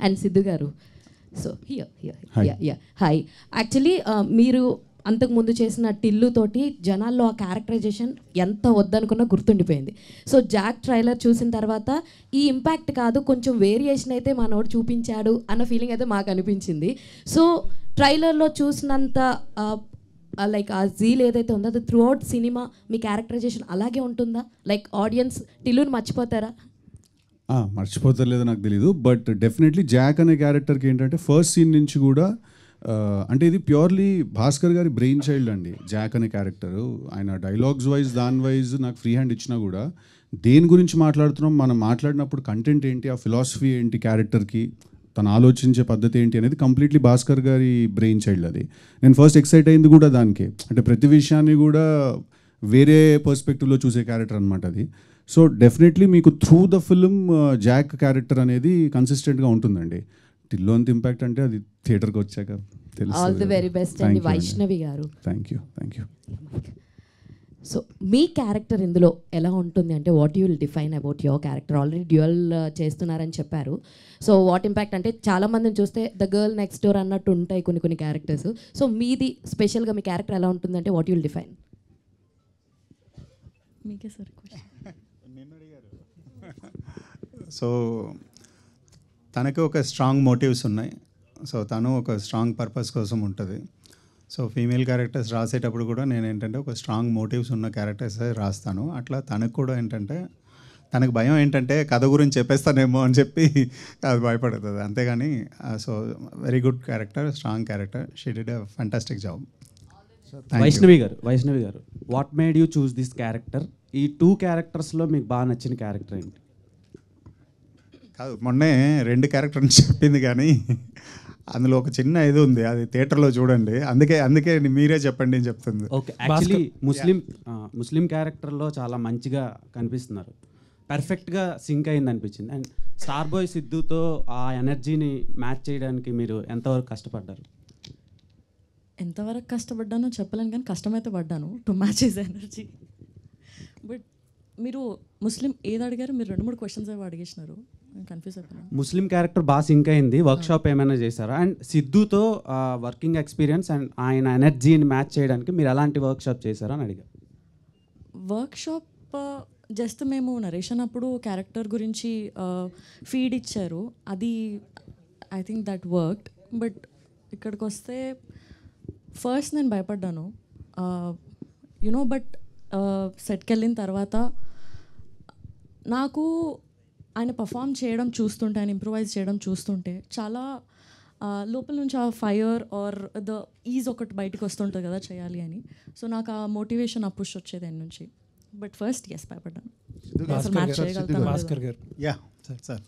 And Siddhu గారు. So hi. Actually మీరు అంతకుముందు చేసిన టిల్లు తోటి జనాల్లో ఆ క్యారెక్టరైజేషన్ ఎంత వద్దనుకున్నా గుర్తుండిపోయింది. సో జాక్ ట్రైలర్ చూసిన తర్వాత ఈ ఇంపాక్ట్ కాదు, కొంచెం వేరియేషన్ అయితే మనోడు చూపించాడు అన్న ఫీలింగ్ అయితే మాకు అనిపించింది. సో ట్రైలర్లో చూసినంత లైక్ ఆ జీల్ ఏదైతే ఉందో అది త్రూ అవుట్ సినిమా మీ క్యారెక్టరైజేషన్ అలాగే ఉంటుందా? లైక్ ఆడియన్స్ టిల్లుని మర్చిపోతారా? మర్చిపోతారు లేదో నాకు తెలీదు, బట్ డెఫినెట్లీ జాక్ అనే క్యారెక్టర్కి ఏంటంటే ఫస్ట్ సీన్ నుంచి కూడా అంటే ఇది ప్యూర్లీ భాస్కర్ గారి బ్రెయిన్ చైల్డ్ అండి. జాక్ అనే క్యారెక్టరు ఆయన డైలాగ్స్ వైజ్ దాని వైజ్ నాకు ఫ్రీ హ్యాండ్ ఇచ్చినా కూడా దేని గురించి మాట్లాడుతున్నాం, మనం మాట్లాడినప్పుడు కంటెంట్ ఏంటి, ఆ ఫిలాసఫీ ఏంటి, క్యారెక్టర్కి తను ఆలోచించే పద్ధతి ఏంటి అనేది కంప్లీట్లీ భాస్కర్ గారి బ్రెయిన్ చైల్డ్ అది. నేను ఫస్ట్ ఎక్సైట్ అయింది కూడా దానికి, అంటే ప్రతి విషయాన్ని కూడా వేరే పర్స్పెక్టివ్లో చూసే క్యారెక్టర్ అనమాట అది. సో డెఫినెట్లీ మీకు through the film Jack character అనేది కన్సిస్టెంట్గా ఉంటుందండి. టిల్లు అంత ఇంపాక్ట్ అంటే అది థియేటర్కి వచ్చాక తెలుసు. ఆల్ ది వెరీ బెస్ట్ అండి వైష్ణవి గారు. Thank you. So me character ఇందులో ఎలా ఉంటుంది అంటే what you will define about your character? Already dual చేస్తున్నారని చెప్పారు. సో వాట్ ఇంపాక్ట్ అంటే చాలామందిని చూస్తే ద గర్ల్ నెక్స్ట్ డోర్ అన్నట్టు ఉంటాయి కొన్ని క్యారెక్టర్స్. సో మీది స్పెషల్గా మీ క్యారెక్టర్ ఎలా ఉంటుంది అంటే వాట్ యూ విల్ డిఫైన్? మీకే సార్ క్వశ్చన్. సో తనకి ఒక స్ట్రాంగ్ మోటివ్స్ ఉన్నాయి. సో తను ఒక స్ట్రాంగ్ పర్పస్ కోసం ఉంటుంది. సో ఫీమేల్ క్యారెక్టర్స్ రాసేటప్పుడు కూడా నేను ఏంటంటే ఒక స్ట్రాంగ్ మోటివ్స్ ఉన్న క్యారెక్టర్స్ రాస్తాను. అట్లా తనకు కూడా ఏంటంటే తనకు భయం ఏంటంటే కథ గురించి చెప్పేస్తానేమో అని చెప్పి అది భయపడుతుంది, అంతేగాని so very good character, strong character. She did a fantastic job. Vaishnavi garu what made you choose this character? ఈ 2 క్యారెక్టర్స్లో మీకు బాగా నచ్చిన క్యారెక్టర్ ఏంటి? కాదు, మొన్నే 2 క్యారెక్టర్ చెప్పింది కానీ అందులో ఒక చిన్న ఇది ఉంది, అది థియేటర్లో చూడండి. అందుకే మీరే చెప్పండి అని చెప్తుంది. ఓకే, యాక్చువల్లీ ముస్లిం క్యారెక్టర్లో చాలా మంచిగా కనిపిస్తున్నారు, పర్ఫెక్ట్గా సింక్ అయింది అనిపించింది. అండ్ స్టార్ బాయ్ సిద్ధుతో ఆ ఎనర్జీని మ్యాచ్ చేయడానికి మీరు ఎంతవరకు కష్టపడ్డారు? ఎంతవరకు కష్టపడ్డానో చెప్పలేను, కానీ కష్టమైతే పడ్డాను to match his energy. But మీరు ముస్లిం ఏది అడిగారు? మీరు 2-3 క్వశ్చన్స్ ఏవో అడిగేసినారు, కన్ఫ్యూజ్ అయిపోయాను. ముస్లిం క్యారెక్టర్ బాగా సింక్ అయింది, వర్క్షాప్ ఏమైనా చేశారా? అండ్ సిద్ధుతో వర్కింగ్ ఎక్స్పీరియన్స్ అండ్ ఆయన ఎనర్జీని మ్యాచ్ చేయడానికి మీరు ఎలాంటి వర్క్షాప్ చేశారా అని అడిగారు. వర్క్షాప్ జస్ట్ మేము నరేషన్ అప్పుడు క్యారెక్టర్ గురించి ఫీడ్ ఇచ్చారు, అది I think that worked. But ఇక్కడికి వస్తే ఫస్ట్ నేను భయపడ్డాను యునో, బట్ సెట్కి వెళ్ళిన తర్వాత నాకు ఆయన పర్ఫామ్ చేయడం చూస్తుంటే, ఆయన ఇంప్రూవైజ్ చేయడం చూస్తుంటే చాలా లోపల నుంచి ఆ ఫైర్ ఆర్ ద ఈజ్ ఒకటి బయటకు వస్తుంటుంది కదా చేయాలి అని. సో నాకు ఆ మోటివేషన్ ఆ పుష్ వచ్చేది ఆయన నుంచి. బట్ ఫస్ట్ భయపడ్డాను. భాస్కర్ గారు. Yeah sir